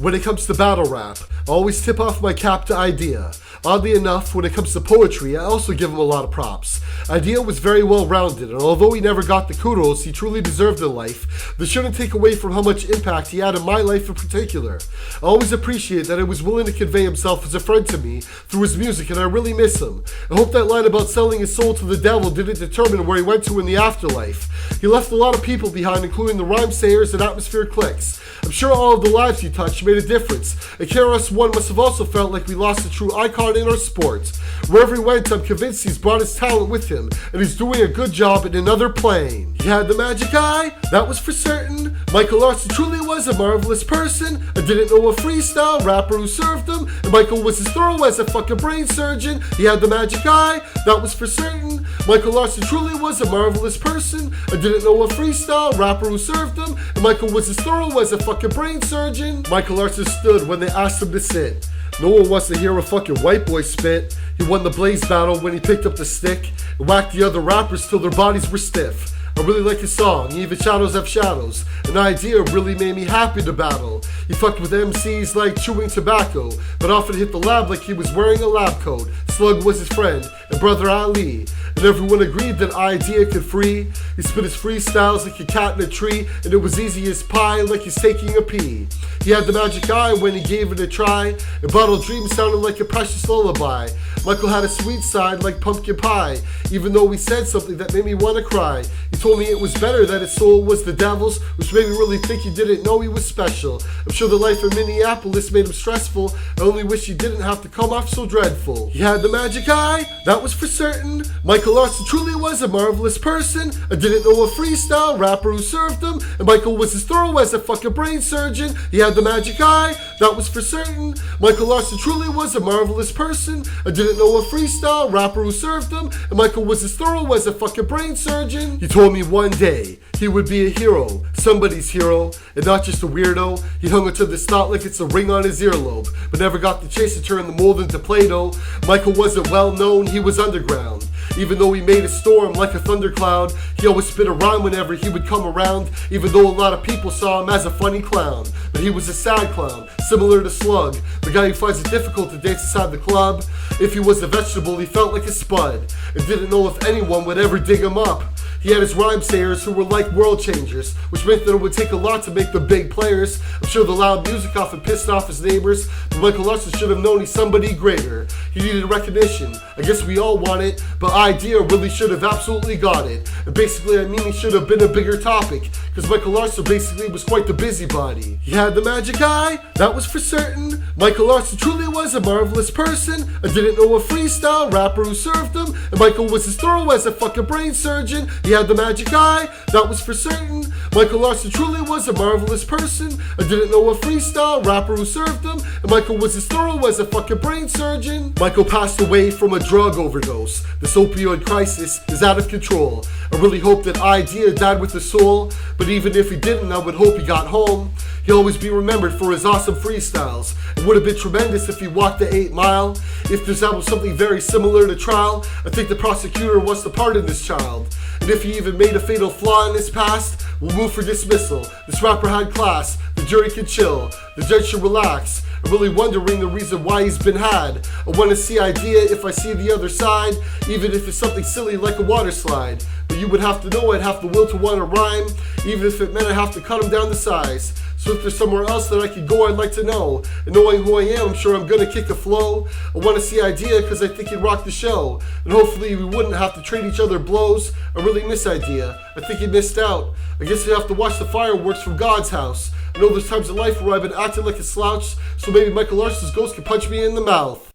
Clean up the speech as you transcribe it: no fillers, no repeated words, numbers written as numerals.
When it comes to battle rap, I always tip off my cap to Eyedea. Oddly enough, when it comes to poetry, I also give him a lot of props. Eyedea was very well rounded, and although he never got the kudos he truly deserved in life, this shouldn't take away from how much impact he had in my life in particular. I always appreciate that he was willing to convey himself as a friend to me through his music, and I really miss him. I hope that line about selling his soul to the devil didn't determine where he went to in the afterlife. He left a lot of people behind, including the rhyme sayers and atmosphere clicks. I'm sure all of the lives he touched made a difference, and KRS-One must have also felt like we lost a true icon in our sport. Wherever he went, I'm convinced he's brought his talent with him, and he's doing a good job in another plane. He had the magic eye, that was for certain. Michael Larsen truly was a marvelous person. I didn't know a freestyle rapper who served him, and Michael was as thorough as a fucking brain surgeon. He had the magic eye, that was for certain. Michael Larsen truly was a marvelous person. I didn't know a freestyle rapper who served him, and Michael was as thorough as a fucking brain surgeon. Michael Larsen stood when they asked him to sit. No one wants to hear a fucking white boy spit. He won the blaze battle when he picked up the stick and whacked the other rappers till their bodies were stiff. I really like his song, Even Shadows Have Shadows. An Eyedea really made me happy to battle. He fucked with MCs like chewing tobacco, but often hit the lab like he was wearing a lab coat. Slug was his friend and brother Ali, and everyone agreed that Eyedea could free. He spit his freestyles like a cat in a tree, and it was easy as pie like he's taking a pee. He had the magic eye when he gave it a try, and Bottled Dreams sounded like a precious lullaby. Michael had a sweet side like pumpkin pie, even though he said something that made me want to cry. He told me it was better that his soul was the devil's, which made me really think he didn't know he was special. I'm sure the life in Minneapolis made him stressful. I only wish he didn't have to come off so dreadful. He had the magic eye, that was for certain. Michael Larsen truly was a marvelous person. I didn't know a freestyle rapper who served him, and Michael was as thorough as a fucking brain surgeon. He had the magic eye, that was for certain. Michael Larsen truly was a marvelous person. I didn't know a freestyle rapper who served him, and Michael was as thorough as a fucking brain surgeon. He told me one day he would be a hero, somebody's hero, and not just a weirdo. He hung onto this thought like it's a ring on his earlobe, but never got the chance to turn the mold into Play-Doh. Michael wasn't well known, he was underground. Even though he made a storm like a thundercloud, he always spit a rhyme whenever he would come around, even though a lot of people saw him as a funny clown. But he was a sad clown, similar to Slug, the guy who finds it difficult to dance inside the club. If he was a vegetable, he felt like a spud, and didn't know if anyone would ever dig him up. He had his rhyme sayers who were like world changers, which meant that it would take a lot to make them big players. I'm sure the loud music often pissed off his neighbors, but Michael Larsen should have known he's somebody greater. He needed recognition, I guess we all want it, but Eyedea really should have absolutely got it. And basically I mean he should have been a bigger topic, cause Michael Larsen basically was quite the busybody. He had the magic eye, that was for certain. Michael Larsen truly was a marvelous person. I didn't know a freestyle rapper who served him, and Michael was as thorough as a fucking brain surgeon. He had the magic eye, that was for certain. Michael Larsen truly was a marvelous person. I didn't know a freestyle rapper who served him, and Michael was as thorough as a fucking brain surgeon. Michael passed away from a drug overdose. This opioid crisis is out of control. I really hope that Eyedea died with a soul, but even if he didn't, I would hope he got home. He'll always be remembered for his awesome freestyles. It would have been tremendous if he walked the 8 Mile. If this album was something very similar to Trial, I think the prosecutor wants to pardon this child. And if he even made a fatal flaw in his past, we'll move for dismissal. This rapper had class, the jury can chill, the judge should relax. I'm really wondering the reason why he's been had. I want to see Eyedea if I see the other side, even if it's something silly like a water slide. But you would have to know I'd have the will to want to rhyme, even if it meant I'd have to cut him down to size. So if there's somewhere else that I could go, I'd like to know. And knowing who I am, I'm sure I'm gonna kick the flow. I want to see Eyedea because I think he'd rock the show. And hopefully we wouldn't have to trade each other blows. I really miss Eyedea. I think he missed out. I guess we have to watch the fireworks from God's house. I know there's times in life where I've been acting like a slouch, so maybe Michael Larsen's ghost can punch me in the mouth.